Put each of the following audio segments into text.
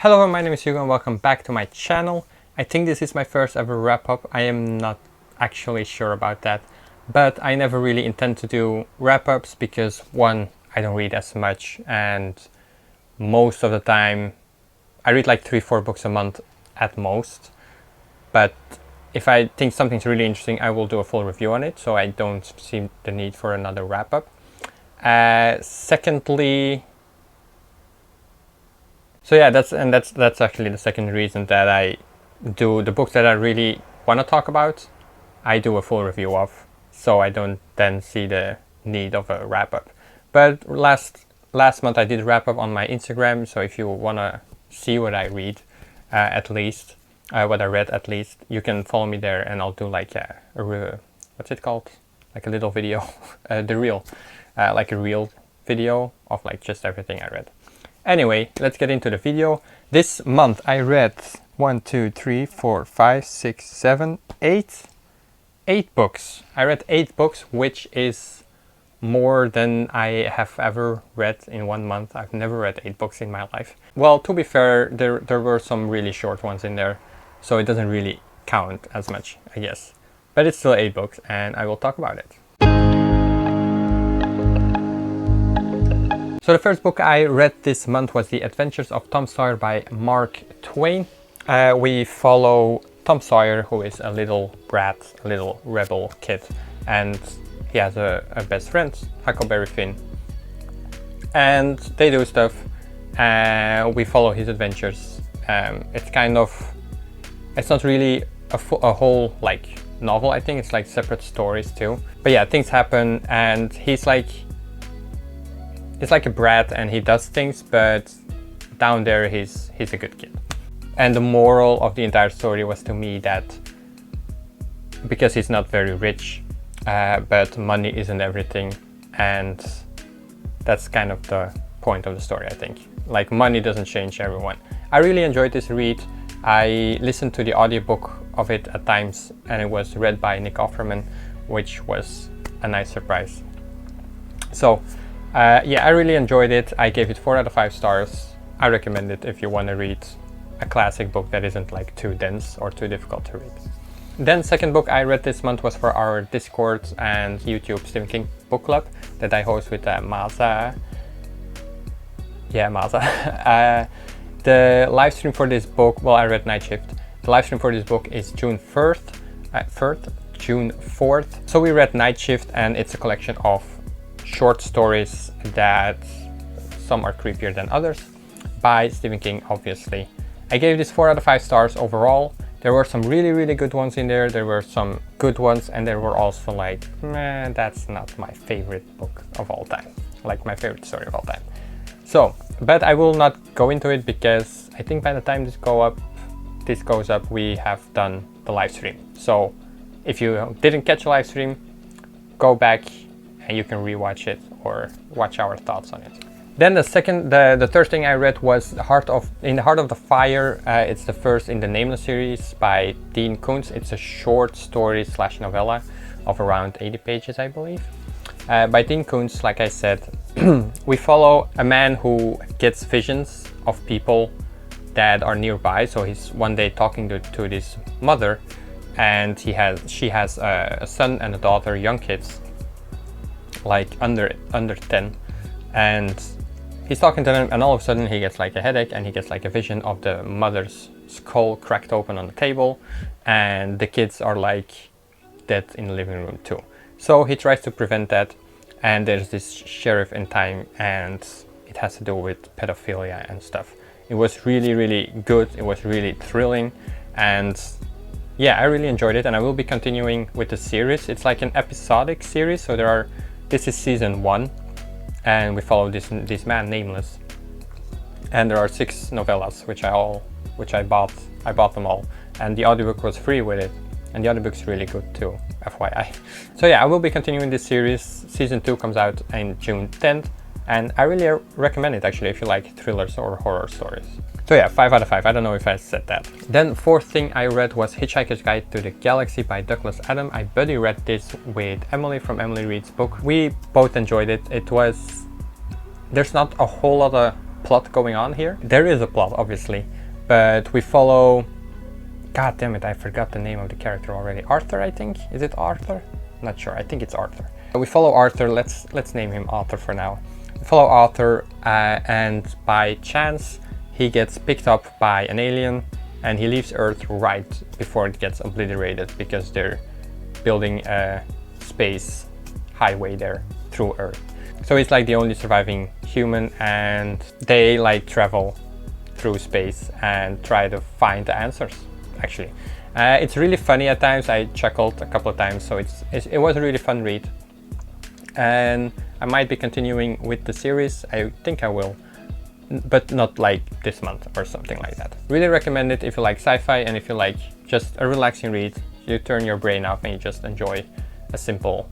Hello, my name is Hugo and welcome back to my channel. I think this is my first ever wrap-up. I am not actually sure about that, but I never really intend to do wrap-ups because one, I don't read as much, and most of the time I read like 3-4 books a month at most. But if I think something's really interesting, I will do a full review on it, so I don't see the need for another wrap-up. Secondly, so yeah, that's actually the second reason that I do the books that I really want to talk about. I do a full review of, so I don't then see the need of a wrap up. But last month I did wrap up on my Instagram, so if you want to see what I read, at least what I read at least, you can follow me there, and I'll do like a what's it called? Like a little video, the reel, like a reel video of like just everything I read. Anyway, let's get into the video. This month I read 8 books. I read 8 books, which is more than I have ever read in 1 month. I've never read 8 books in my life. Well, to be fair, there were some really short ones in there, so it doesn't really count as much, I guess. But it's still 8 books, and I will talk about it. So the first book I read this month was The Adventures of Tom Sawyer by Mark Twain. We follow Tom Sawyer, who is a little brat, a little rebel kid, and he has a best friend, Huckleberry Finn. And they do stuff, we follow his adventures. It's not really a whole like novel, I think it's like separate stories too. But yeah, things happen, and he's like a brat and he does things, but down there he's a good kid. And the moral of the entire story was to me that because he's not very rich, but money isn't everything, and that's kind of the point of the story, I think. Like, money doesn't change everyone. I really enjoyed this read. I listened to the audiobook of it at times, and it was read by Nick Offerman, which was a nice surprise. So yeah, I really enjoyed it. I gave it 4 out of 5 stars. I recommend it if you want to read a classic book that isn't like too dense or too difficult to read. Then second book I read this month was for our Discord and YouTube Stephen King book club that I host with Maza. Yeah, Maza. The live stream for this book, well, I read Night Shift. The live stream for this book is June 4th. So we read Night Shift, and it's a collection of short stories that some are creepier than others by Stephen King, obviously. I gave this 4 out of 5 stars overall. There were some really good ones in there. There were some good ones, and there were also like, man, that's not my favorite book of all time, like my favorite story of all time. So, but I will not go into it because I think by the time this goes up, we have done the live stream. So if you didn't catch the live stream, go back and you can rewatch it or watch our thoughts on it. Then the third thing I read was In the Heart of the Fire. It's the first in the Nameless series by Dean Koontz. It's a short story / novella of around 80 pages, I believe. By Dean Koontz, like I said, we follow a man who gets visions of people that are nearby. So he's one day talking to this mother, and she has a son and a daughter, young kids, like under 10, and he's talking to them, and all of a sudden he gets like a headache, and he gets like a vision of the mother's skull cracked open on the table, and the kids are like dead in the living room too. So he tries to prevent that, and there's this sheriff in time, and it has to do with pedophilia and stuff. It was really good. It was really thrilling, and yeah, I really enjoyed it, and I will be continuing with the series. It's like an episodic series, so this is season 1, and we follow this man Nameless, and there are 6 novellas which I bought. I bought them all, and the audiobook was free with it, and the audiobook's really good too, FYI. So yeah, I will be continuing this series. Season 2 comes out in June 10th, and I really recommend it actually if you like thrillers or horror stories. So yeah, 5 out of 5. I don't know if I said that. Then fourth thing I read was Hitchhiker's Guide to the Galaxy by Douglas Adams. I buddy read this with Emily from Emily Reads Book. We both enjoyed it. There's not a whole lot of plot going on here. There is a plot, obviously, but we follow... God damn it, I forgot the name of the character already. Arthur, I think? Is it Arthur? Not sure, I think it's Arthur. We follow Arthur, let's name him Arthur for now. We follow Arthur and by chance he gets picked up by an alien and he leaves Earth right before it gets obliterated because they're building a space highway there through Earth. So he's like the only surviving human and they like travel through space and try to find the answers, actually. It's really funny at times. I chuckled a couple of times, so it was a really fun read. And I might be continuing with the series. I think I will, but not like this month or something like that. Really recommend it if you like sci-fi and if you like just a relaxing read. You turn your brain off and you just enjoy a simple,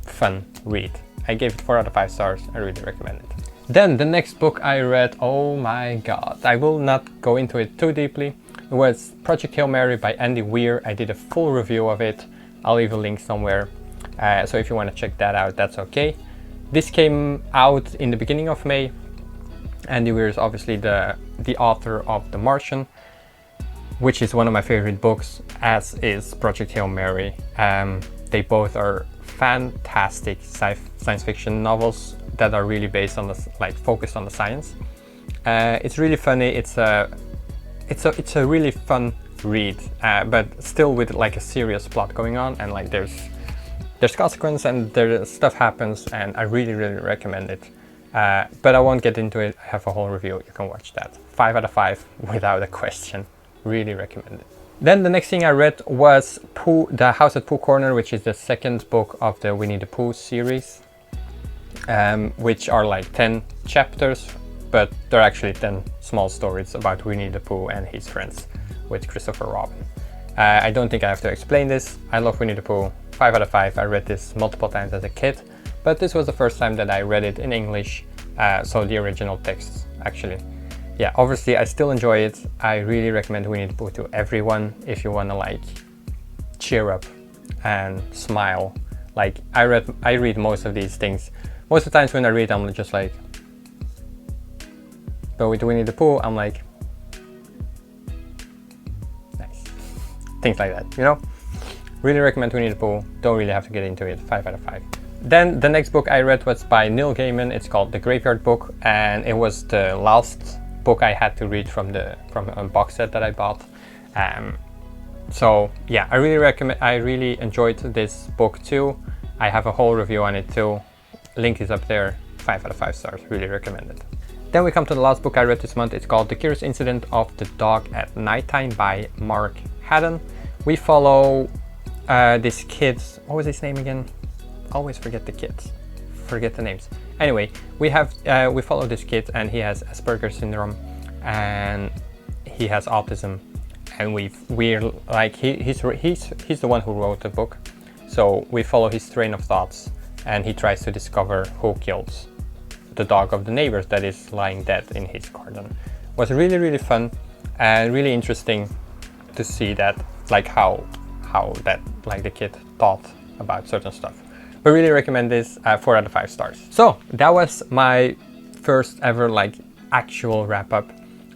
fun read. I gave it 4 out of 5 stars. I really recommend it. Then the next book I read, oh my god, I will not go into it too deeply. It was Project Hail Mary by Andy Weir. I did a full review of it. I'll leave a link somewhere. So if you want to check that out, that's okay. This came out in the beginning of May. Andy Weir is obviously the author of The Martian, which is one of my favorite books, as is Project Hail Mary. They both are fantastic science fiction novels that are really based on focused on the science. It's really funny. It's a really fun read, but still with like a serious plot going on, and like there's consequence and there stuff happens, and I really recommend it. But I won't get into it. I have a whole review. You can watch that. 5 out of 5 without a question. Really recommend it. Then the next thing I read was Pooh, The House at Pooh Corner, which is the second book of the Winnie the Pooh series, which are like 10 chapters, but they're actually 10 small stories about Winnie the Pooh and his friends with Christopher Robin. I don't think I have to explain this. I love Winnie the Pooh. 5 out of 5. I read this multiple times as a kid, but this was the first time that I read it in English, so the original text actually. Yeah, obviously I still enjoy it. I really recommend Winnie the Pooh to everyone if you want to like cheer up and smile. Like I read most of these things. Most of the times when I read, I'm just like, but with Winnie the Pooh, I'm like, nice. Things like that, you know? Really recommend Winnie the Pooh. Don't really have to get into it. 5 out of 5. Then the next book I read was by Neil Gaiman. It's called The Graveyard Book, and it was the last book I had to read from a box set that I bought. So yeah, I really recommend. I really enjoyed this book too. I have a whole review on it too. Link is up there. 5 out of 5 stars. Really recommend it. Then we come to the last book I read this month. It's called The Curious Incident of the Dog at Nighttime by Mark Haddon. We follow this kid. What was his name again? Always forget the kids. Forget the names. Anyway, we follow this kid, and he has Asperger's syndrome, and he has autism, and we're like he's the one who wrote the book, so we follow his train of thoughts, and he tries to discover who kills the dog of the neighbors that is lying dead in his garden. It was really fun and really interesting to see that, like how that like the kid thought about certain stuff. But really recommend this. 4 out of 5 stars. So that was my first ever like actual wrap up.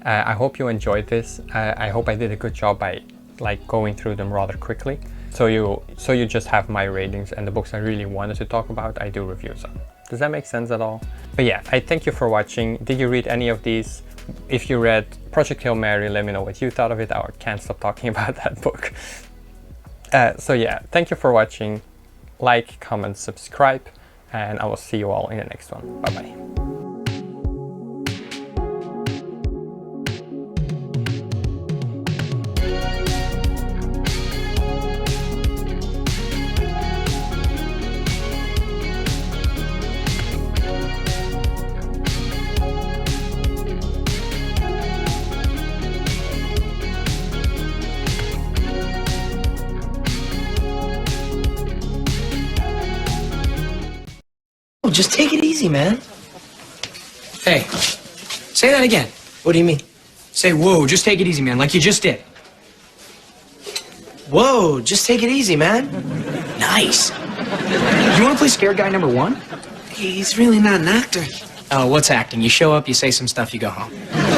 I hope you enjoyed this. I hope I did a good job by like going through them rather quickly. So you just have my ratings and the books I really wanted to talk about, I do reviews on. Does that make sense at all? But yeah, I thank you for watching. Did you read any of these? If you read Project Hail Mary, let me know what you thought of it. I can't stop talking about that book. So yeah, thank you for watching. Like, comment, subscribe, and I will see you all in the next one. Bye bye. Just take it easy, man. Hey, say that again. What do you mean? Say, whoa, just take it easy, man, like you just did. Whoa, just take it easy, man. Nice. You want to play scared guy number 1? He's really not an actor. Oh, what's acting? You show up, you say some stuff, you go home.